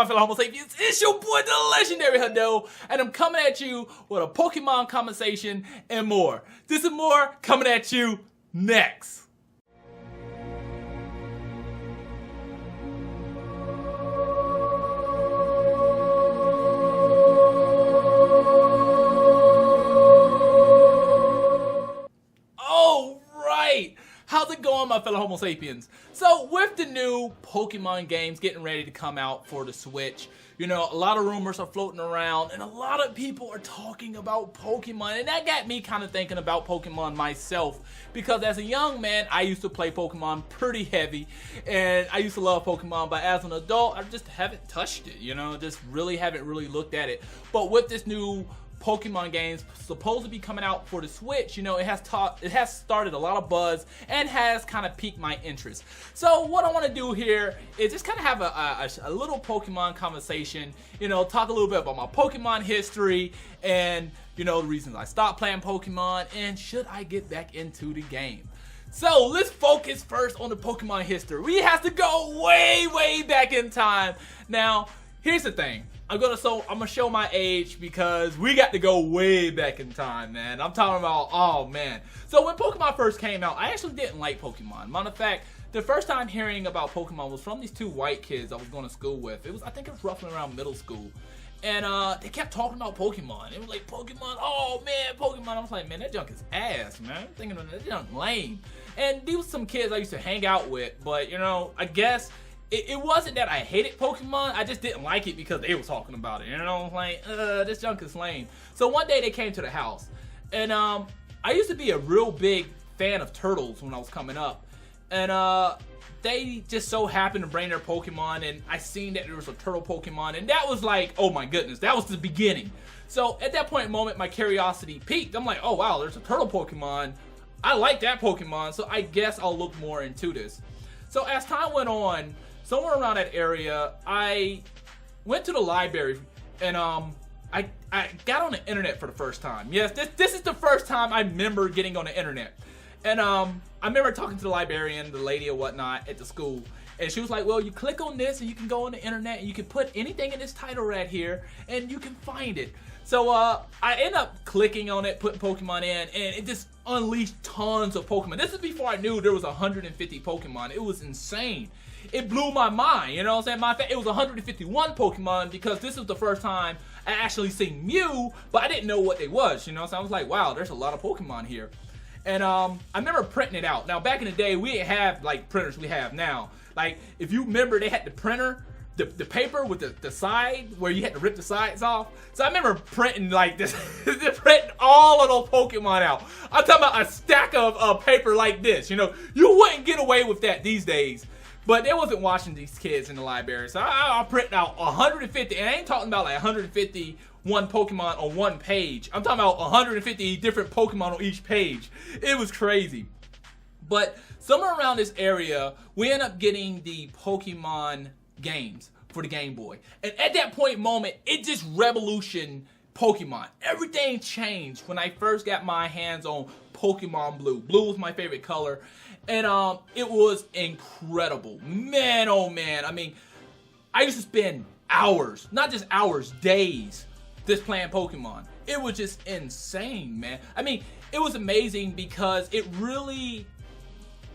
my fellow Homo sapiens? It's your boy, the legendary Hadou, and I'm coming at you with a Pokemon conversation and more. This and more coming at you next. How's it going, my fellow Homo sapiens? So, with the new Pokemon games getting ready to come out for the Switch, you know, a lot of rumors are floating around, and a lot of people are talking about Pokemon, and that got me kind of thinking about Pokemon myself, because as a young man, I used to play Pokemon pretty heavy, and I used to love Pokemon, but as an adult, I just haven't touched it, you know, just really haven't looked at it. But with this new Pokemon games supposed to be coming out for the Switch, you know, it has started a lot of buzz and has kind of piqued my interest. So what I want to do here is just kind of have a little Pokemon conversation, you know, talk a little bit about my Pokemon history and, you know, the reasons I stopped playing Pokemon and should I get back into the game. So let's focus first on the Pokemon history. We have to go way back in time. Now, here's the thing. I'm gonna show my age because we got to go way back in time, man. I'm talking about, oh man. So when Pokemon first came out, I actually didn't like Pokemon. Matter of fact, the first time hearing about Pokemon was from these two white kids I was going to school with. I think it was roughly around middle school. And they kept talking about Pokemon. It was like, Pokemon, oh man, Pokemon. I was like, man, that junk is ass, man. I'm thinking that junk lame. And these were some kids I used to hang out with, but you know, I guess it wasn't that I hated Pokemon, I just didn't like it because they were talking about it, you know, like, this junk is lame. So one day they came to the house, and I used to be a real big fan of turtles when I was coming up, and they just so happened to bring their Pokemon, and I seen that there was a turtle Pokemon, and that was like, oh my goodness, that was the beginning. So at that point in moment, my curiosity peaked. I'm like, oh wow, there's a turtle Pokemon, I like that Pokemon, so I guess I'll look more into this. So as time went on, somewhere around that area, I went to the library and I got on the internet for the first time. Yes, this is the first time I remember getting on the internet. And I remember talking to the librarian, the lady or whatnot at the school, and she was like, well, you click on this and you can go on the internet and you can put anything in this title right here and you can find it. So I ended up clicking on it, putting Pokemon in, and it just unleashed tons of Pokemon. This is before I knew there was 150 Pokemon. It was insane. It blew my mind, you know what I'm saying? Matter of fact, it was 151 Pokemon because this was the first time I actually seen Mew, but I didn't know what they was, you know? So I was like, wow, there's a lot of Pokemon here. And I remember printing it out. Now, back in the day, we didn't have, like, printers we have now. Like, if you remember, they had the printer, the paper with the side where you had to rip the sides off. So I remember printing like this, printing all of those Pokemon out. I'm talking about a stack of paper like this, you know? You wouldn't get away with that these days. But they wasn't watching these kids in the library. So I printed out 150, and I ain't talking about like 151 Pokemon on one page. I'm talking about 150 different Pokemon on each page. It was crazy. But somewhere around this area, we end up getting the Pokemon games for the Game Boy. And at that point moment, it just revolutionized Pokemon. Everything changed when I first got my hands on Pokemon Blue. Blue was my favorite color. And it was incredible. Man, oh man. I mean, I used to spend hours, not just hours, days, just playing Pokemon. It was just insane, man. I mean, it was amazing because it really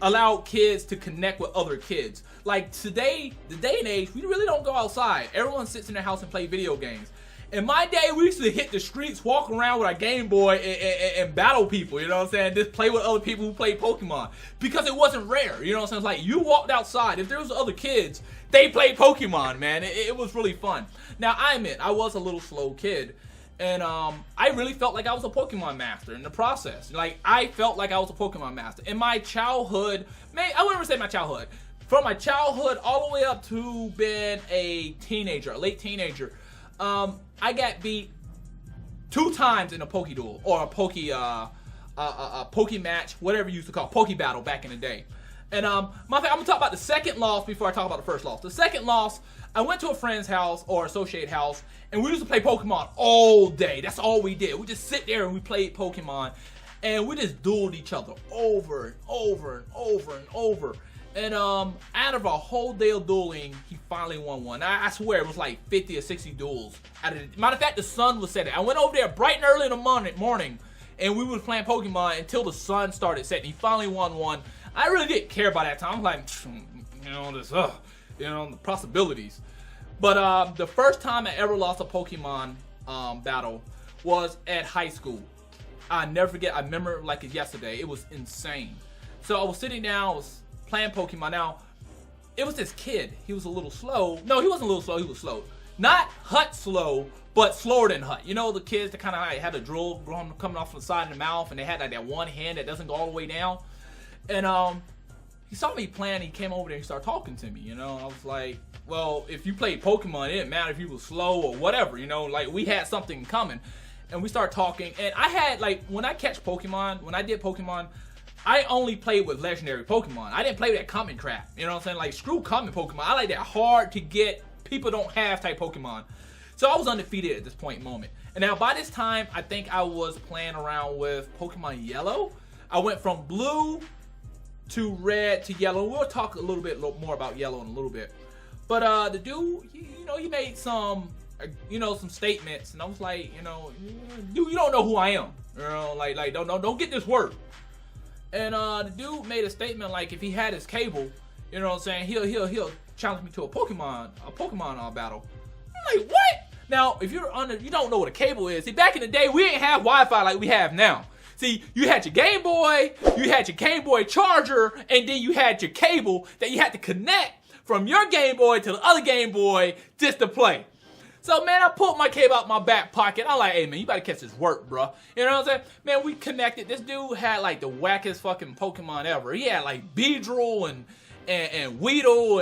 allowed kids to connect with other kids. Like today, the day and age, we really don't go outside. Everyone sits in their house and play video games. In my day, we used to hit the streets, walk around with our Game Boy and battle people, you know what I'm saying? Just play with other people who play Pokemon. Because it wasn't rare, you know what I'm saying? It's like, you walked outside, if there was other kids, they played Pokemon, man. It was really fun. Now, I admit, I was a little slow kid. And I really felt like I was a Pokemon master in the process. Like, I felt like I was a Pokemon master. In my childhood, I wouldn't even say my childhood. From my childhood all the way up to being a teenager, a late teenager, I got beat 2 times in a Poke Duel or a Poke match, whatever you used to call Poke Battle back in the day. And I'm gonna talk about the second loss before I talk about the first loss. The second loss, I went to a friend's house or associate house, and we used to play Pokemon all day. That's all we did. We just sit there and we played Pokemon, and we just dueled each other over and over and over and over. And out of a whole day of dueling, he finally won one. I swear it was like 50 or 60 duels. Matter of fact, the sun was setting. I went over there bright and early in the morning, and we were playing Pokemon until the sun started setting. He finally won one. I really didn't care by that time. I was like, the possibilities. But the first time I ever lost a Pokemon battle was at high school. I never forget. I remember like it's yesterday. It was insane. So I was sitting down. I was playing Pokemon. Now, it was this kid. He was a little slow. No, he wasn't a little slow. He was slow. Not Hut slow, but slower than Hut. You know the kids that kind of like had a drool coming off the side of the mouth, and they had like that one hand that doesn't go all the way down. And he saw me playing. He came over there and started talking to me. You know, I was like, well, if you played Pokemon, it didn't matter if you were slow or whatever. You know, like we had something in common. And we started talking. And I had like when I did Pokemon, I only played with legendary Pokemon. I didn't play with that common crap. You know what I'm saying? Like, screw common Pokemon. I like that hard to get, people don't have type Pokemon. So I was undefeated at this point moment. And now by this time, I think I was playing around with Pokemon Yellow. I went from blue to red to yellow. We'll talk a little bit more about yellow in a little bit. But the dude, he made some, some statements. And I was like, dude, you don't know who I am. You know, like don't get this word. And the dude made a statement like if he had his cable, you know what I'm saying, he'll challenge me to a Pokemon battle. I'm like, what? Now, if you don't know what a cable is. See, back in the day, we didn't have Wi-Fi like we have now. See, you had your Game Boy, you had your Game Boy charger, and then you had your cable that you had to connect from your Game Boy to the other Game Boy just to play. So, man, I pulled my cable out my back pocket. I'm like, hey, man, you better catch this work, bro. You know what I'm saying? Man, we connected. This dude had, like, the wackest fucking Pokemon ever. He had, like, Beedrill and Weedle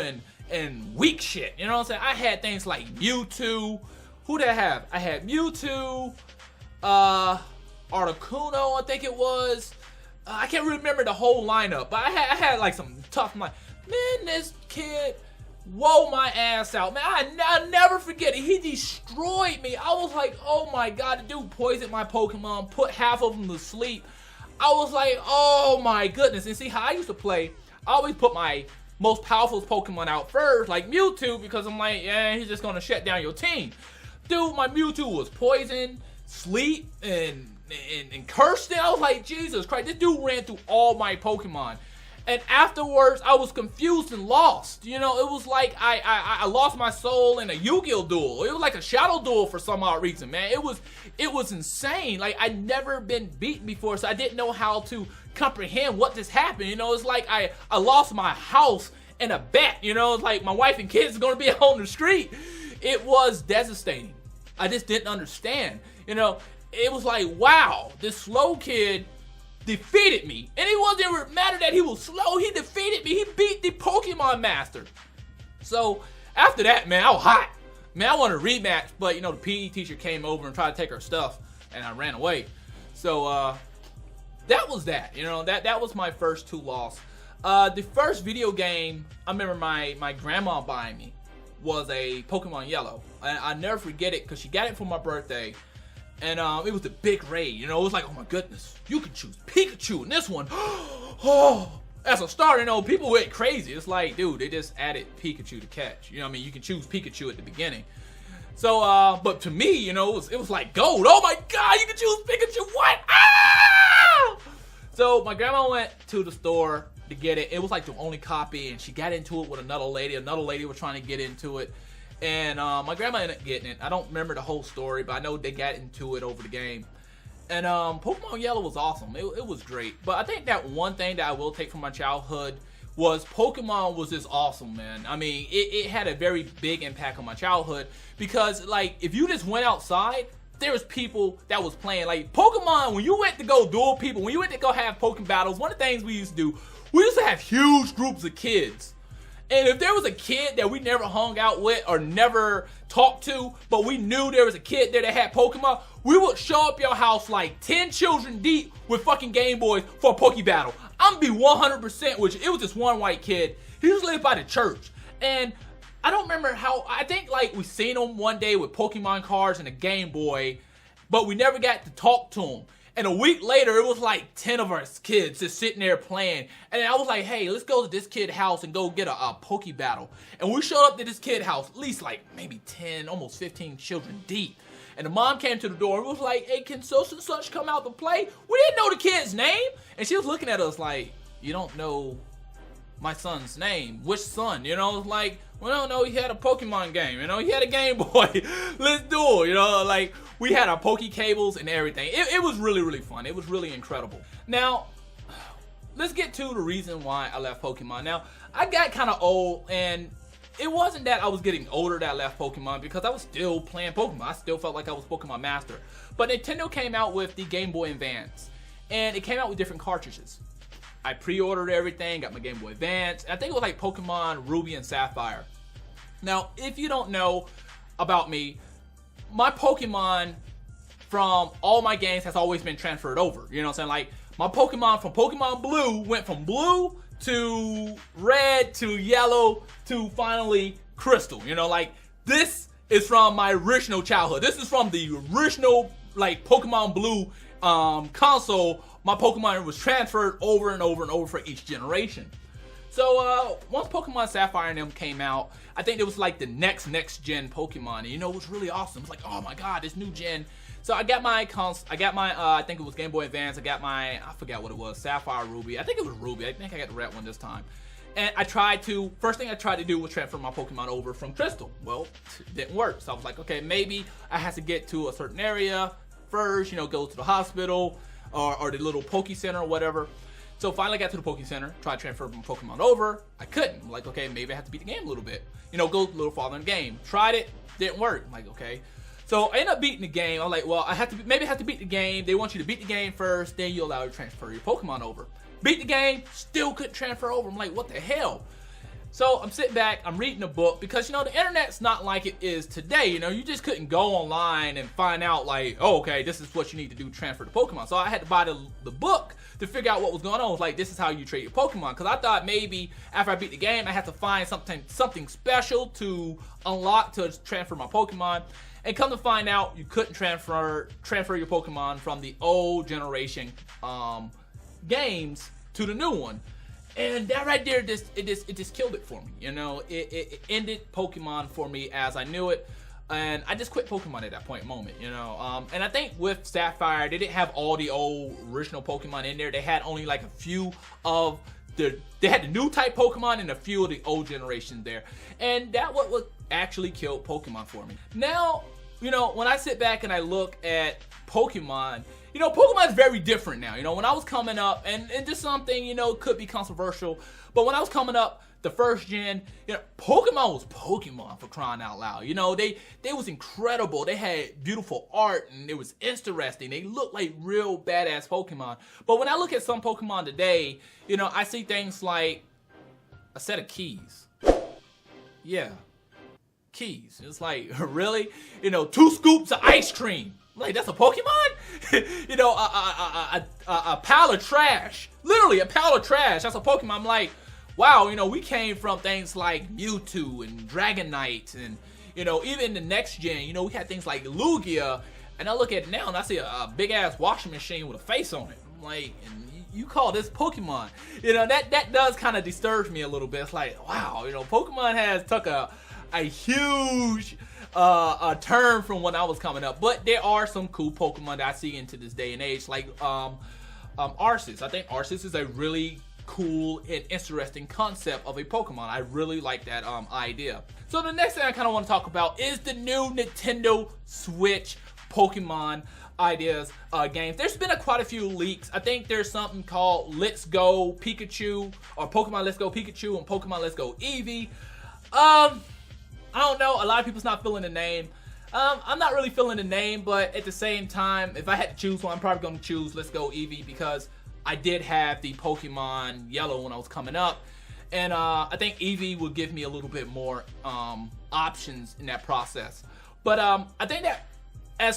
and weak shit. You know what I'm saying? I had things like Mewtwo. Who did I have? I had Mewtwo, Articuno, I think it was. I can't remember the whole lineup, but I had like, some tough, man, this kid... whoa my ass out, man. I'll never forget it. He destroyed me. I was like, oh my god, the dude poisoned my Pokemon, put half of them to sleep. I was like, oh my goodness. And see how I used to play, I always put my most powerful Pokemon out first, like Mewtwo, because I'm like, yeah, he's just gonna shut down your team. Dude, my Mewtwo was poisoned, sleep, and cursed it. I was like, Jesus Christ, this dude ran through all my Pokemon. And afterwards, I was confused and lost. You know, it was like I lost my soul in a Yu-Gi-Oh duel. It was like a shadow duel for some odd reason, man. It was insane. Like, I'd never been beaten before, so I didn't know how to comprehend what just happened. You know, it's like I lost my house in a bet. You know, it's like my wife and kids are going to be on the street. It was devastating. I just didn't understand. You know, it was like, wow, this slow kid defeated me. And it wasn't even matter that he was slow. He defeated me. He beat the Pokemon Master. So after that, man, I was hot. Man, I wanted a rematch, but the PE teacher came over and tried to take her stuff, and I ran away. So that was that. That was my first two losses. The first video game I remember my grandma buying me was a Pokemon Yellow. And I never forget it because she got it for my birthday. And it was the big raid. It was like, oh my goodness, you can choose Pikachu in this one. Oh, as a starter, people went crazy. It's like, dude, they just added Pikachu to catch. You know what I mean? You can choose Pikachu at the beginning. So, but to me, it was like gold. Oh my God, you can choose Pikachu. What? Ah! So my grandma went to the store to get it. It was like the only copy, and she got into it with another lady. Another lady was trying to get into it. And my grandma ended up getting it. I don't remember the whole story, but I know they got into it over the game. And Pokemon Yellow was awesome. It was great. But I think that one thing that I will take from my childhood was Pokemon was just awesome, man. I mean, it had a very big impact on my childhood because, like, if you just went outside, there was people that was playing. Like, Pokemon, when you went to go duel people, when you went to go have Pokemon battles, one of the things we used to do, we used to have huge groups of kids. And if there was a kid that we never hung out with or never talked to, but we knew there was a kid there that had Pokemon, we would show up your house like 10 children deep with fucking Game Boys for a Poke Battle. I'm gonna be 100% with you. It was this one white kid. He was lived by the church. And I don't remember how, I think like we seen him one day with Pokemon cards and a Game Boy, but we never got to talk to him. And a week later, it was like 10 of us kids just sitting there playing. And I was like, hey, let's go to this kid's house and go get a Poke Battle. And we showed up to this kid's house, at least like maybe 10, almost 15 children deep. And the mom came to the door and was like, hey, can such and such come out to play? We didn't know the kid's name. And she was looking at us like, you don't know my son's name? Which son? You know, like, we don't know he had a Pokemon game. You know, he had a Game Boy. Let's do it. You know, like, we had our Poke cables and everything. It was really, really fun. It was really incredible. Now, let's get to the reason why I left Pokemon. Now, I got kind of old, and it wasn't that I was getting older that I left Pokemon, because I was still playing Pokemon. I still felt like I was Pokemon Master. But Nintendo came out with the Game Boy Advance, and it came out with different cartridges. I pre-ordered everything, got my Game Boy Advance. I think it was like Pokemon Ruby and Sapphire. Now, if you don't know about me, my Pokemon from all my games has always been transferred over. You know what I'm saying? Like, my Pokemon from Pokemon Blue went from blue to red to yellow to finally crystal. You know, like, this is from my original childhood. This is from the original, like, Pokemon Blue console. My Pokemon was transferred over and over and over for each generation. So once Pokemon Sapphire and them came out, I think it was like the next gen Pokemon. And, you know, it was really awesome. It was like, oh my god, this new gen. So I got my I think it was Game Boy Advance. I got my, I forgot what it was, Sapphire, Ruby. I think it was Ruby. I think I got the red one this time. And first thing I tried to do was transfer my Pokemon over from Crystal. Well, it didn't work. So I was like, okay, maybe I have to get to a certain area first, you know, go to the hospital or the little Poke Center or whatever. So finally got to the Poke Center, tried to transfer my Pokemon over. I couldn't. I'm like, okay, maybe I have to beat the game a little bit. You know, go a little farther in the game. Tried it, didn't work. I'm like, okay. So I ended up beating the game. I'm like, well, maybe I have to beat the game. They want you to beat the game first, then you allow you to transfer your Pokemon over. Beat the game, still couldn't transfer over. I'm like, what the hell? So I'm sitting back, I'm reading a book, because, you know, the internet's not like it is today. You know, you just couldn't go online and find out, like, oh, okay, this is what you need to do to transfer the Pokemon. So I had to buy the book to figure out what was going on. It was like, this is how you trade your Pokemon. Because I thought maybe after I beat the game, I had to find something special to unlock to transfer my Pokemon. And come to find out, you couldn't transfer your Pokemon from the old generation games to the new one. And that right there, it just killed it for me. You know, it ended Pokemon for me as I knew it, and I just quit Pokemon at that moment. You know, and I think with Sapphire, they didn't have all the old original Pokemon in there. They had only like a few of they had the new type Pokemon and a few of the old generations there, and that what actually killed Pokemon for me. Now, you know, when I sit back and I look at Pokemon, you know, Pokemon is very different now. You know, when I was coming up, and just something, you know, could be controversial, but when I was coming up, the first gen, you know, Pokemon was Pokemon, for crying out loud. You know, they was incredible. They had beautiful art, and it was interesting. They looked like real badass Pokemon. But when I look at some Pokemon today, you know, I see things like a set of keys. Yeah, keys. It's like, really? You know, 2 scoops of ice cream. Like, that's a Pokemon? You know, a pile of trash. Literally, a pile of trash. That's a Pokemon. I'm like, wow, you know, we came from things like Mewtwo and Dragonite, and, you know, even the next gen, you know, we had things like Lugia, and I look at it now and I see a big-ass washing machine with a face on it. I'm like, and you call this Pokemon? You know, that does kind of disturb me a little bit. It's like, wow, you know, Pokemon has took a huge a turn from when I was coming up, but there are some cool Pokemon that I see into this day and age, like Arceus. I think Arceus is a really cool and interesting concept of a Pokemon. I really like that idea. So the next thing I kind of want to talk about is the new Nintendo Switch Pokemon ideas games. There's been quite a few leaks. I think there's something called Let's Go Pikachu, or Pokemon Let's Go Pikachu and Pokemon Let's Go Eevee. I don't know, a lot of people's not feeling the name. I'm not really feeling the name, but at the same time, if I had to choose one, I'm probably going to choose Let's Go Eevee, because I did have the Pokemon Yellow when I was coming up, and I think Eevee would give me a little bit more options in that process. But I think that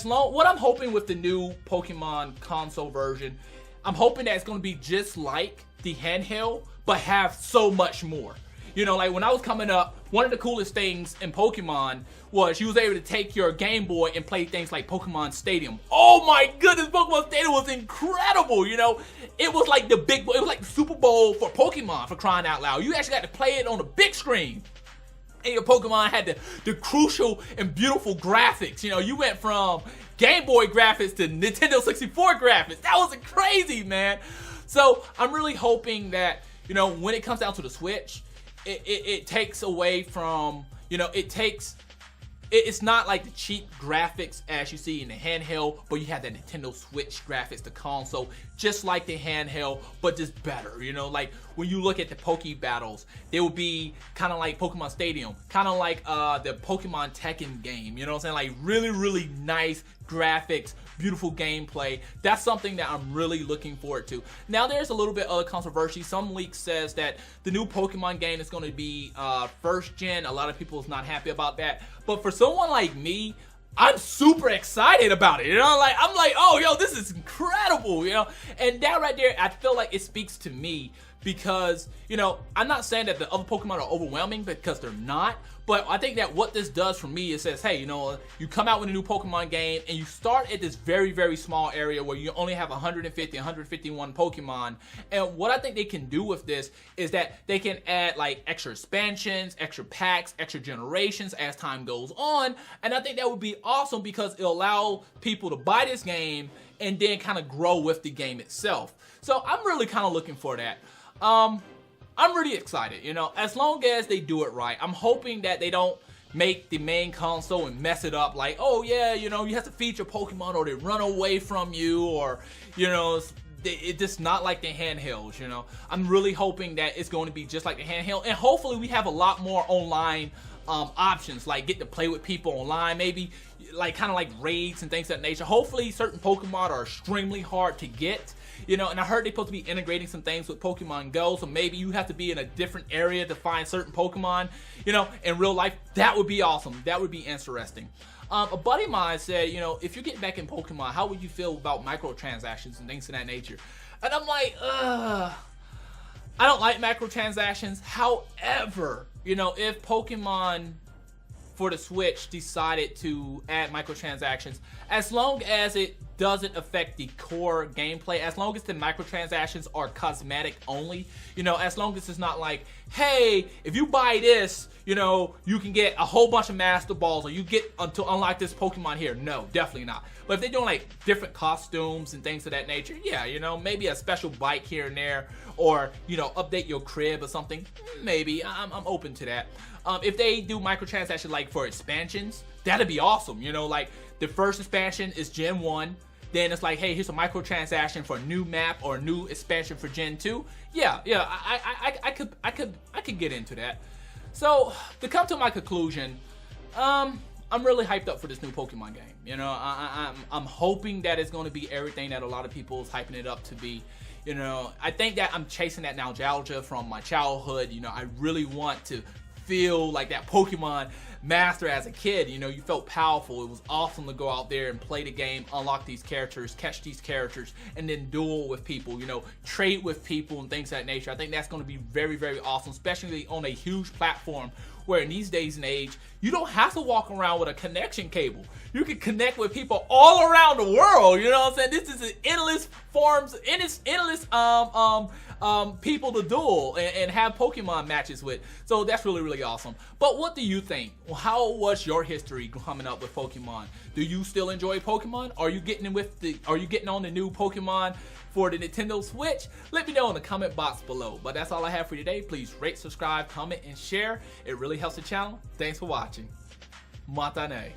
what I'm hoping with the new Pokemon console version, I'm hoping that it's going to be just like the handheld, but have so much more. You know, like when I was coming up, one of the coolest things in Pokemon was you was able to take your Game Boy and play things like Pokemon Stadium. Oh my goodness, Pokemon Stadium was incredible, you know. It was like it was like the Super Bowl for Pokemon, for crying out loud. You actually got to play it on the big screen. And your Pokemon had the crucial and beautiful graphics. You know, you went from Game Boy graphics to Nintendo 64 graphics. That was crazy, man. So I'm really hoping that, you know, when it comes down to the Switch, it takes away from, you know, it's not like the cheap graphics as you see in the handheld, but you have that Nintendo Switch graphics, the console, just like the handheld, but just better, you know. Like when you look at the Poke Battles, they will be kind of like Pokemon Stadium, kind of like the Pokemon Tekken game, you know what I'm saying? Like really, really nice graphics, beautiful gameplay. That's something that I'm really looking forward to. Now there's a little bit of controversy. Some leaks says that the new Pokemon game is going to be first gen. A lot of people is not happy about that. But for someone like me, I'm super excited about it. You know, like I'm like, oh, yo, this is incredible. You know, and that right there, I feel like it speaks to me because, you know, I'm not saying that the other Pokemon are overwhelming because they're not. But I think that what this does for me is says, hey, you know, you come out with a new Pokemon game and you start at this very, very small area where you only have 150, 151 Pokemon. And what I think they can do with this is that they can add like extra expansions, extra packs, extra generations as time goes on. And I think that would be awesome because it'll allow people to buy this game and then kind of grow with the game itself. So I'm really kind of looking for that. I'm really excited, you know, as long as they do it right. I'm hoping that they don't make the main console and mess it up like, oh yeah, you know, you have to feed your Pokemon or they run away from you, or, you know, it's just not like the handhelds, you know. I'm really hoping that it's going to be just like the handheld, and hopefully we have a lot more online options, like get to play with people online, maybe like kind of like raids and things of that nature. Hopefully certain Pokemon are extremely hard to get, you know, and I heard they're supposed to be integrating some things with Pokemon Go, so maybe you have to be in a different area to find certain Pokemon, you know, in real life. That would be awesome. That would be interesting. A buddy of mine said, you know, if you get back in Pokemon, how would you feel about microtransactions and things of that nature? And I'm like, I don't like microtransactions. However, you know, if Pokemon for the Switch decided to add microtransactions, as long as it doesn't affect the core gameplay, as long as the microtransactions are cosmetic only, you know, as long as it's not like, hey, if you buy this, you know, you can get a whole bunch of Master Balls, or you get to unlock this Pokemon here. No, definitely not. But if they're doing like different costumes and things of that nature, yeah, you know, maybe a special bike here and there, or, you know, update your crib or something, maybe. I'm open to that. If they do microtransactions like for expansions, that'd be awesome. You know, like the first expansion is Gen 1. Then it's like, hey, here's a microtransaction for a new map or a new expansion for Gen 2. Yeah, I could get into that. So to come to my conclusion, I'm really hyped up for this new Pokemon game. You know, I'm hoping that it's going to be everything that a lot of people is hyping it up to be. You know, I think that I'm chasing that nostalgia from my childhood. You know, I really want to feel like that Pokemon master as a kid. You know, you felt powerful. It was awesome to go out there and play the game, unlock these characters, catch these characters, and then duel with people, you know, trade with people and things of that nature. I think that's going to be very, very awesome, especially on a huge platform where in these days and age, you don't have to walk around with a connection cable. You can connect with people all around the world, you know what I'm saying? This is an endless forms, endless people to duel and have Pokemon matches with. So that's really, really awesome. But what do you think? How was your history coming up with Pokemon? Do you still enjoy Pokemon? Are you getting on the new Pokemon for the Nintendo Switch? Let me know in the comment box below. But that's all I have for you today. Please rate, subscribe, comment, and share. It really helps the channel. Thanks for watching. Matane.